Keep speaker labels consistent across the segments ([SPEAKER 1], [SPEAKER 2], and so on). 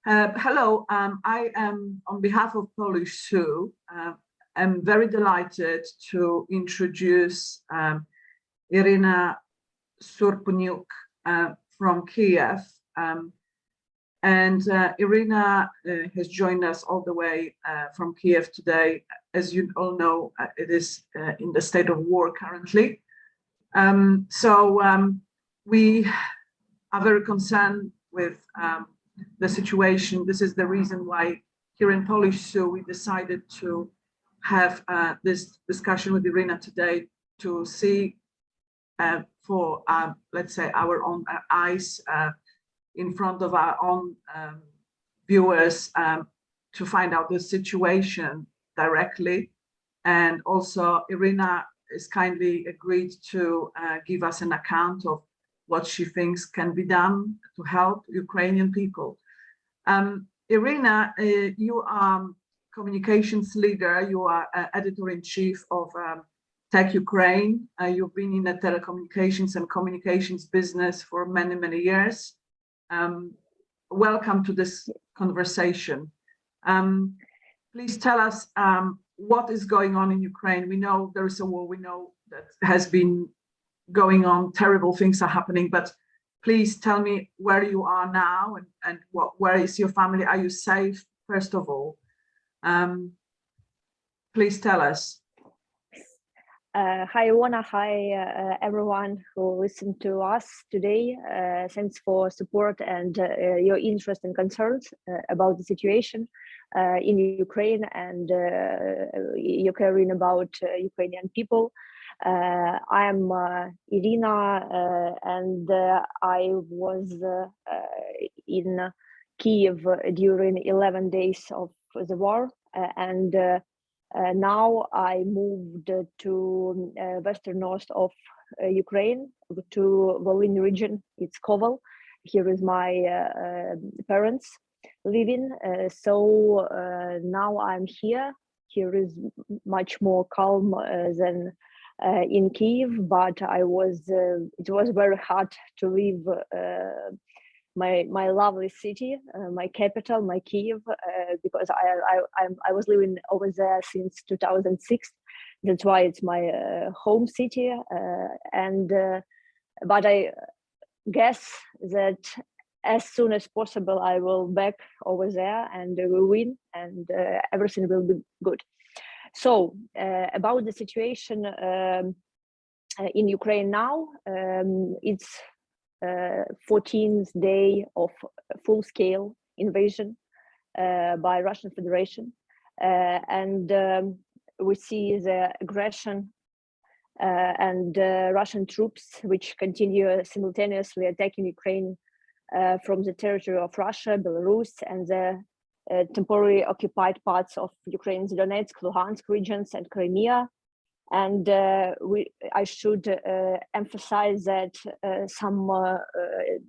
[SPEAKER 1] Hello, I am on behalf of Polish SUE. I'm very delighted to introduce Iryna Supruniuk from Kiev. Iryna has joined us all the way from Kiev today. As you all know, it is in the state of war currently. We are very concerned with the situation. This is the reason why here in Polish SUE we decided to have this discussion with Iryna today to see for, let's say, our own eyes in front of our own viewers to find out the situation directly. And also Iryna is kindly agreed to give us an account of what she thinks can be done to help Ukrainian people. Iryna, you are communications leader, you are editor-in-chief of Tech Ukraine. You've been in the telecommunications and communications business for many, many years. Welcome to this conversation. Please tell us what is going on in Ukraine. We know there is a war, we know that has been going on, terrible things are happening, but please tell me where you are now and where is your family? Are you safe, first of all? Please tell us.
[SPEAKER 2] Hi, Iwona. Hi, everyone who listened to us today. Thanks for support and your interest and concerns about the situation in Ukraine and you're caring about Ukrainian people. I am Iryna, and I was in Kiev during 11 days of the war, and now I moved to western north of Ukraine, to Volyn region. It's Koval. Here is my parents living. So now I'm here. Here is much more calm than in Kiev, but it was very hard to leave my lovely city, my capital, my Kiev, because I was living over there since 2006. That's why it's my home city, but I guess that as soon as possible I will back over there and we will win and everything will be good. So about the situation in Ukraine now, it's 14th day of full-scale invasion by Russian Federation, and we see the aggression and Russian troops which continue simultaneously attacking Ukraine from the territory of Russia, Belarus, and the temporarily occupied parts of Ukraine's Donetsk, Luhansk regions and Crimea. And I should emphasize that some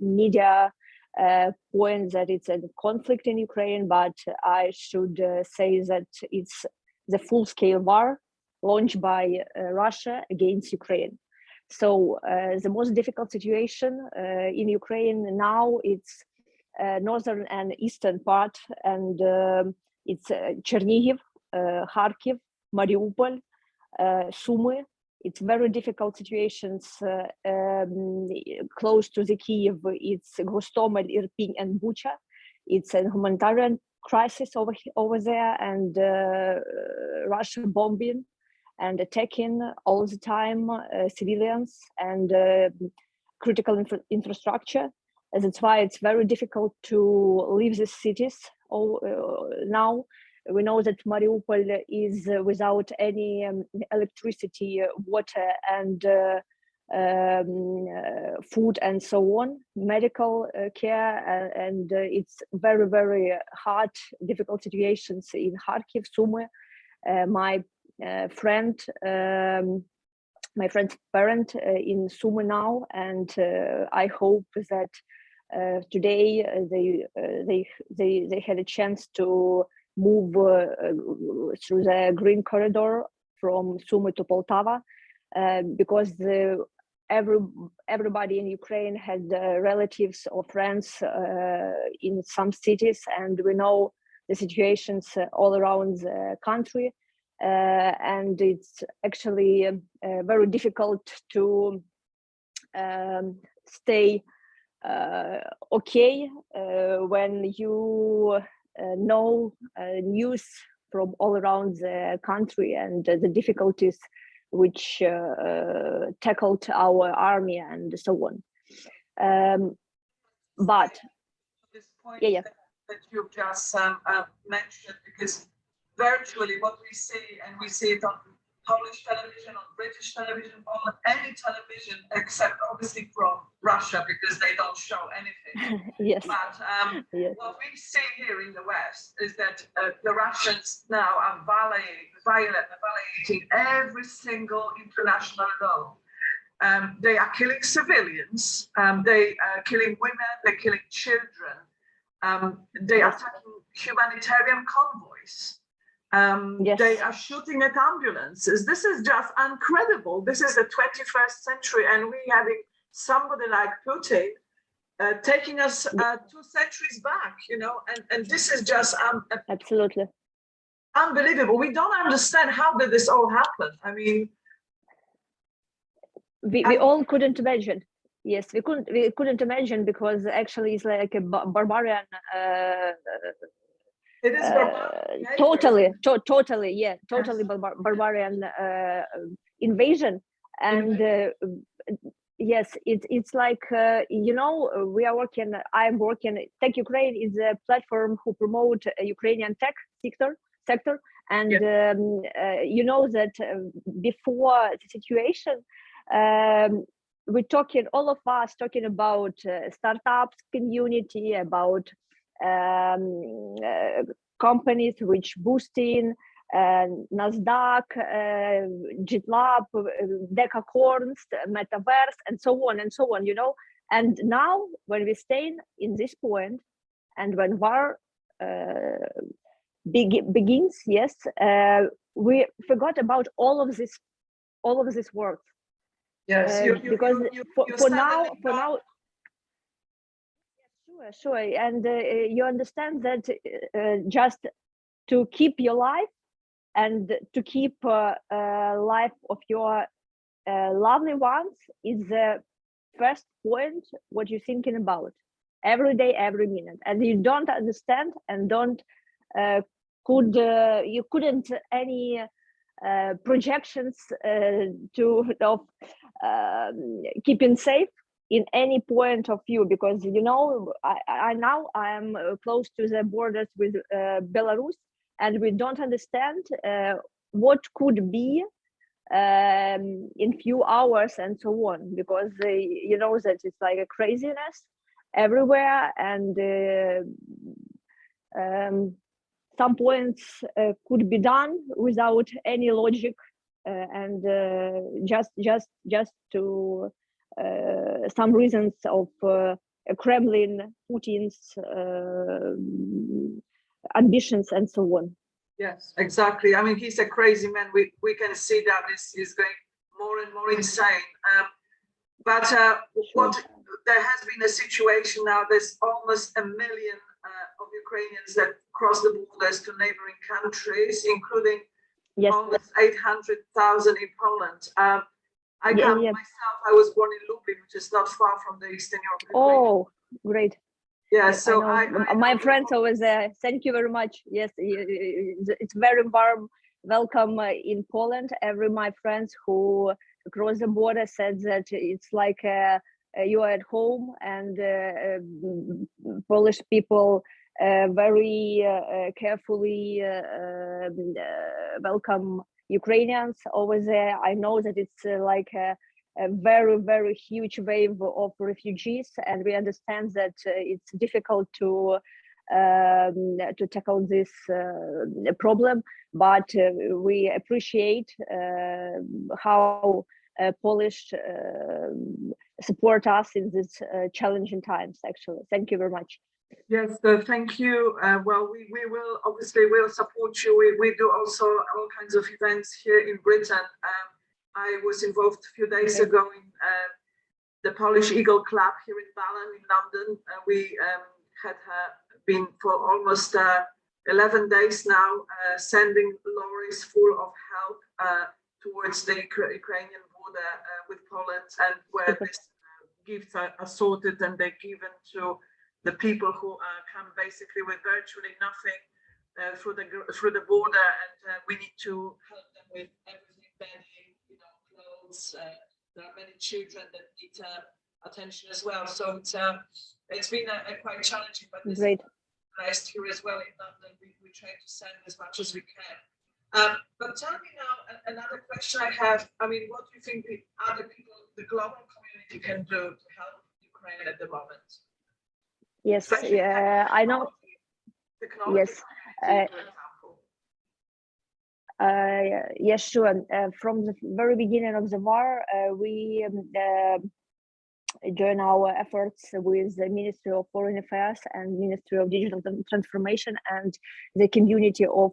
[SPEAKER 2] media point that it's a conflict in Ukraine, but I should say that it's the full-scale war launched by Russia against Ukraine. So the most difficult situation in Ukraine now, it's northern and eastern part, and it's Chernihiv, Kharkiv, Mariupol, Sumy. It's very difficult situations close to the Kiev. It's Gostomel, Irpin, and Bucha. It's a humanitarian crisis over there, and Russia bombing and attacking all the time civilians and critical infrastructure. That's why it's very difficult to leave the cities now. We know that Mariupol is without any electricity, water, and food, and so on, medical care, and it's very, very hard, difficult situations in Kharkiv, Sumy. My friend's parent in Sumy now, and I hope that today they had a chance to move through the green corridor from Sumy to Poltava, because everybody in Ukraine has relatives or friends in some cities, and we know the situations all around the country, and it's actually very difficult to stay okay when you know news from all around the country and the difficulties which tackled our army and so on. But
[SPEAKER 1] this point
[SPEAKER 2] yeah.
[SPEAKER 1] that you've just mentioned, because virtually what we see, and we see it on Polish television, on British television, on any television, except obviously from Russia, because they don't show anything.
[SPEAKER 2] Yes.
[SPEAKER 1] But
[SPEAKER 2] Yes.
[SPEAKER 1] what we see here in the West is that the Russians now are violating every single international law. They are killing civilians, they are killing women, they're killing children, they are attacking humanitarian convoys.
[SPEAKER 2] Yes.
[SPEAKER 1] They are shooting at ambulances. This is just incredible. This is the 21st century, and we having somebody like Putin taking us 2 centuries back, you know, and this is just
[SPEAKER 2] Absolutely
[SPEAKER 1] unbelievable. We don't understand how did this all happen. I mean,
[SPEAKER 2] we all couldn't imagine. Yes, we couldn't imagine, because actually it's like a barbarian.
[SPEAKER 1] It is barbarian.
[SPEAKER 2] Totally barbarian invasion, and yes, it's like you know, I'm working. Tech Ukraine is a platform who promote Ukrainian tech sector, and you know that before the situation, all of us talking about startups community, about companies which boosting NASDAQ, GitLab, decacorns, metaverse, and so on, you know. And now when we stay in this point, and when war begins, yes, we forgot about all of this work.
[SPEAKER 1] Yes,
[SPEAKER 2] because for now. Sure, and you understand that just to keep your life and to keep life of your lovely ones is the first point what you're thinking about every day, every minute, and you don't understand and you couldn't any projections of keeping safe in any point of view, because you know I now am close to the borders with Belarus, and we don't understand what could be in few hours and so on, because you know that it's like a craziness everywhere, and some points could be done without any logic, and just to some reasons of Kremlin, Putin's ambitions, and so on.
[SPEAKER 1] Yes, exactly. I mean, he's a crazy man. We can see that he's going more and more insane. But what there has been a situation now. There's almost 1 million of Ukrainians that cross the borders to neighboring countries, including almost 800,000 in Poland. I myself, I was born in Lublin, which is not far from the Eastern European
[SPEAKER 2] Oh, great.
[SPEAKER 1] Yeah, so
[SPEAKER 2] my friends over there. Thank you very much. Yes, it's very warm welcome in Poland. Every my friends who cross the border said that it's like you are at home, and Polish people very carefully welcome Ukrainians over there. I know that it's like a very, very huge wave of refugees, and we understand that it's difficult to tackle this problem, but we appreciate how Polish support us in these challenging times. Actually, thank you very much.
[SPEAKER 1] Yes, thank you. Well, we will obviously support you. We do also all kinds of events here in Britain. I was involved a few days ago in the Polish Eagle Club here in Balham in London. We had been for almost 11 days now, sending lorries full of help towards the Ukrainian border with Poland, and where these gifts are sorted and they're given to the people who come basically with virtually nothing through the border, and we need to help them with everything, bedding, clothes. There are many children that need attention as well. So it's been a quite challenging, but this is nice here as well in London. We try to send as much as we can. But tell me now another question I have. I mean, what do you think the other people, the global community, can do to help Ukraine at the moment?
[SPEAKER 2] Yes, I know.
[SPEAKER 1] Technology,
[SPEAKER 2] yes,
[SPEAKER 1] for example.
[SPEAKER 2] Yes, sure. From the very beginning of the war, we join our efforts with the Ministry of Foreign Affairs and Ministry of Digital Transformation and the community of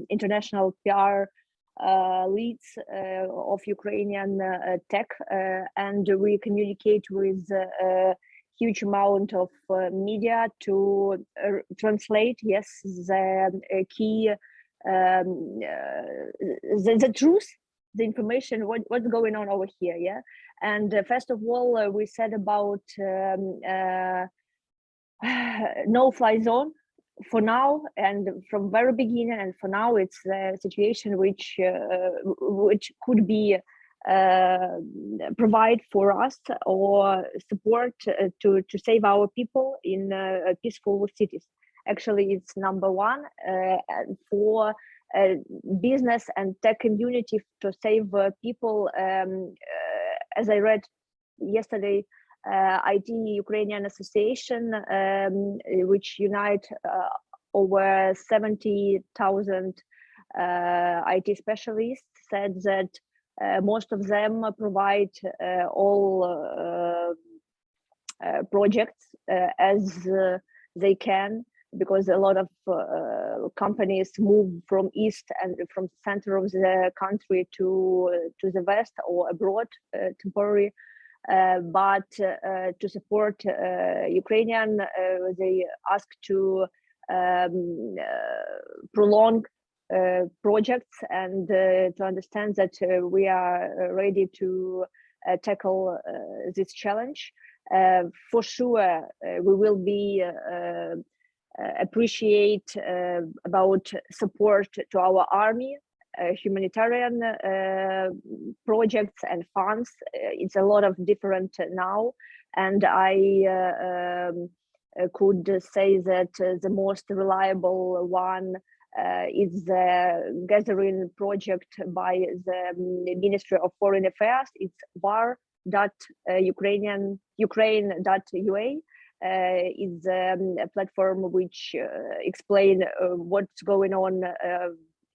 [SPEAKER 2] international PR leads of Ukrainian tech, and we communicate with a huge amount of media to translate, yes, the key, the truth, the information, what's going on over here, yeah. And first of all, we said about no-fly zone for now, and from very beginning, and for now it's a situation which could be provide for us or support to save our people in peaceful cities. Actually, it's number one for business and tech community to save people. As I read yesterday, IT Ukrainian Association, which unite over 70,000 IT specialists, said that most of them provide all projects as they can, because a lot of companies move from east and from center of the country to the west or abroad temporarily. But to support Ukrainian, they ask to prolong projects and to understand that we are ready to tackle this challenge. For sure, we will be appreciate about support to our army, humanitarian projects and funds. It's a lot of different now, and I could say that the most reliable one is the gathering project by the Ministry of Foreign Affairs. It's war.ukraine.ua. Is a platform which explain what's going on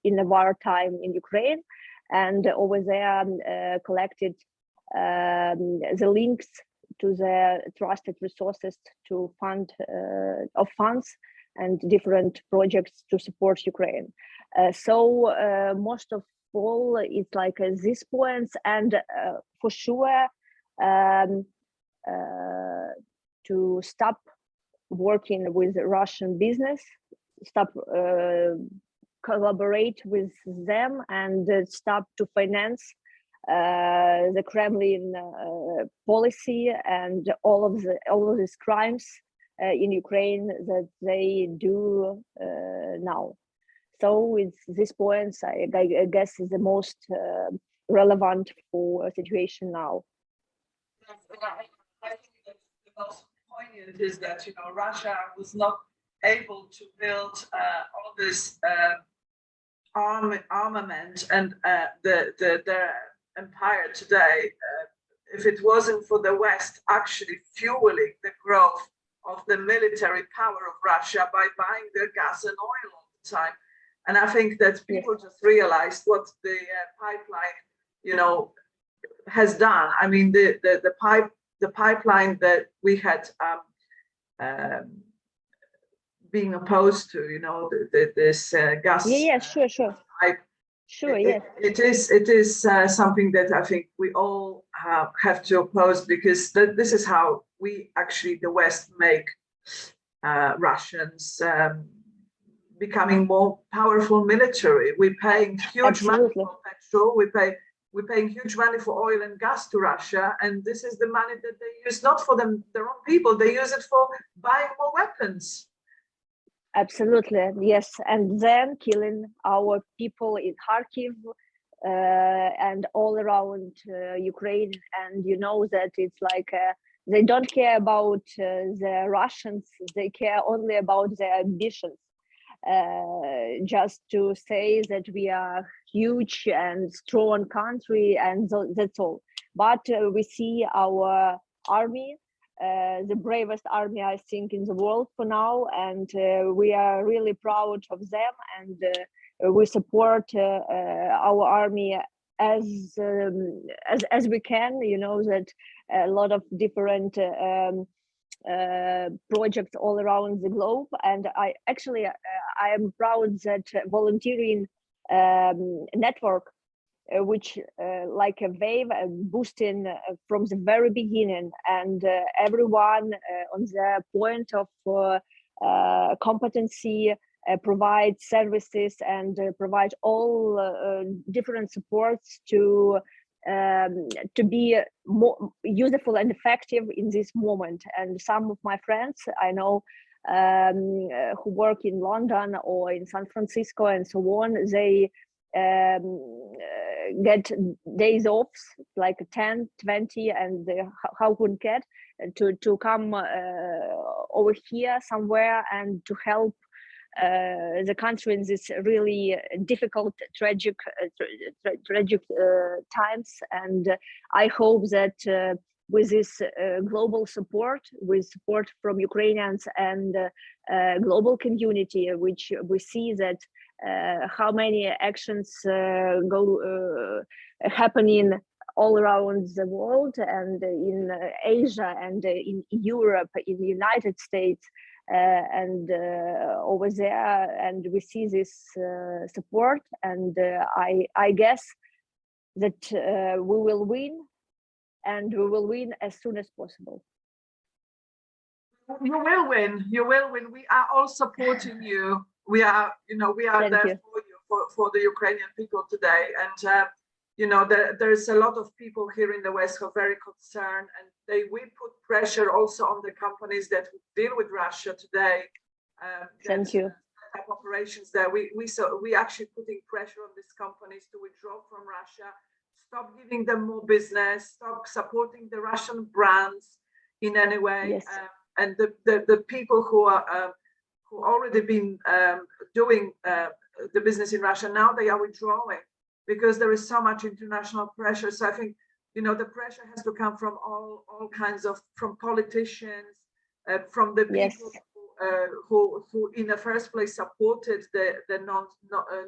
[SPEAKER 2] in the wartime in Ukraine, and over there collected the links to the trusted resources to fund of funds and different projects to support Ukraine. So most of all, it's like these points, and for sure to stop working with Russian business, stop collaborate with them, and stop to finance the Kremlin policy and all of these crimes in Ukraine that they do now. So it's these points I guess is the most relevant for a situation now.
[SPEAKER 1] I think that the most poignant is that Russia was not able to build all this armament and their empire today if it wasn't for the West actually fueling the growth of the military power of Russia by buying their gas and oil all the time. And I think that people just realized what the pipeline, has done. I mean, the pipeline that we had being opposed to, this gas
[SPEAKER 2] sure.
[SPEAKER 1] pipe
[SPEAKER 2] Sure, yes.
[SPEAKER 1] It is something that I think we all have to oppose, because this is how we actually, the West, make Russians becoming more powerful military. We're paying huge money for petrol. We're paying huge money for oil and gas to Russia, and this is the money that they use not for their own people. They use it for buying more weapons.
[SPEAKER 2] Absolutely, yes, and then killing our people in Kharkiv and all around Ukraine. And you know that it's like they don't care about the Russians; they care only about their ambitions. Just to say that we are huge and strong country, and that's all. But we see our army. The bravest army, I think, in the world for now, and we are really proud of them, and we support our army as we can. You know that a lot of different projects all around the globe, and I am proud that volunteering network, which like a wave boosting from the very beginning, and everyone on the point of competency provide services and provide all different supports to be more useful and effective in this moment. And some of my friends I know who work in London or in San Francisco and so on, they get days off, like 10, 20, and how could get to come over here somewhere and to help the country in this really difficult, tragic times. And I hope that with this global support, with support from Ukrainians and global community, which we see that how many actions go happening all around the world, and in Asia and in Europe, in the United States, and over there, and we see this support, and I guess that we will win, and we will win as soon as possible.
[SPEAKER 1] You will win. You will win. We are all supporting you. We are, we are there for you, for the Ukrainian people today. And there's a lot of people here in the West who are very concerned, and we put pressure also on the companies that deal with Russia today.
[SPEAKER 2] Thank you.
[SPEAKER 1] Have operations there. We actually putting pressure on these companies to withdraw from Russia, stop giving them more business, stop supporting the Russian brands in any way.
[SPEAKER 2] Yes.
[SPEAKER 1] And the people who are who already been doing the business in Russia, now they are withdrawing because there is so much international pressure. So I think, the pressure has to come from all kinds of, from politicians, from the people who in the first place supported the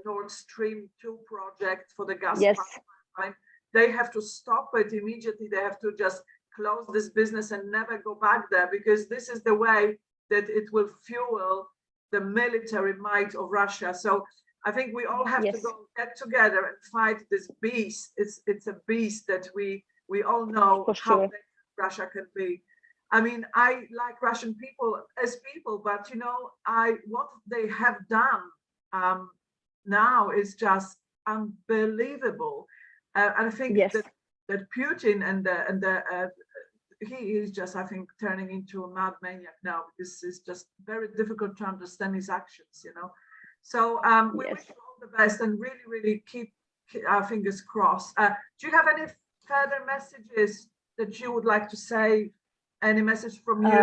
[SPEAKER 1] Nord Stream 2 project for the gas pipeline. They have to stop it immediately. They have to just close this business and never go back there, because this is the way that it will fuel the military might of Russia. So I think we all have to go get together and fight this beast. It's a beast that we all know how big Russia can be. I mean, I like Russian people as people, but what they have done now is just unbelievable. And I think that Putin and he is just, I think, turning into a mad maniac now, because it's just very difficult to understand his actions, So we wish you all the best, and really, really keep our fingers crossed. Do you have any further messages that you would like to say? Any message from you?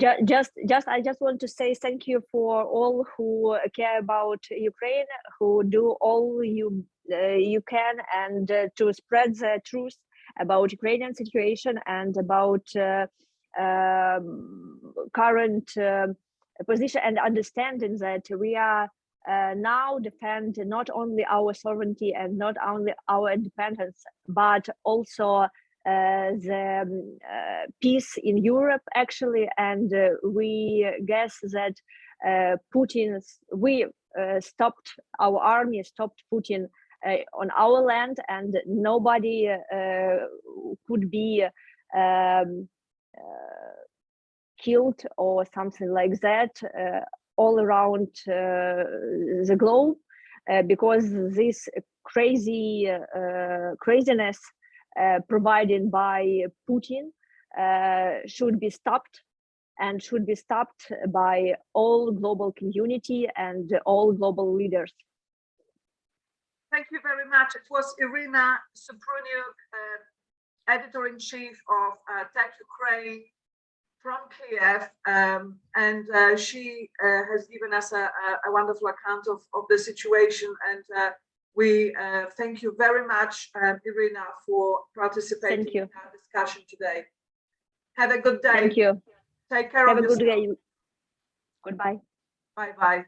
[SPEAKER 2] I just want to say thank you for all who care about Ukraine, who do all you can, and to spread the truth about Ukrainian situation and about current position, and understanding that we are now defend not only our sovereignty and not only our independence, but also the peace in Europe, actually. And we guess that stopped our army, stopped Putin on our land, and nobody could be killed or something like that all around the globe, because this craziness provided by Putin should be stopped, and should be stopped by all global community and all global leaders.
[SPEAKER 1] Thank you very much. It was Iryna Supruniuk, editor-in-chief of Tech Ukraine from Kiev, and she has given us a wonderful account of the situation, and we thank you very much, Iryna, for participating in our discussion today. Have a good day.
[SPEAKER 2] Thank you.
[SPEAKER 1] Take care of yourself.
[SPEAKER 2] Have a good day. Goodbye.
[SPEAKER 1] Bye-bye.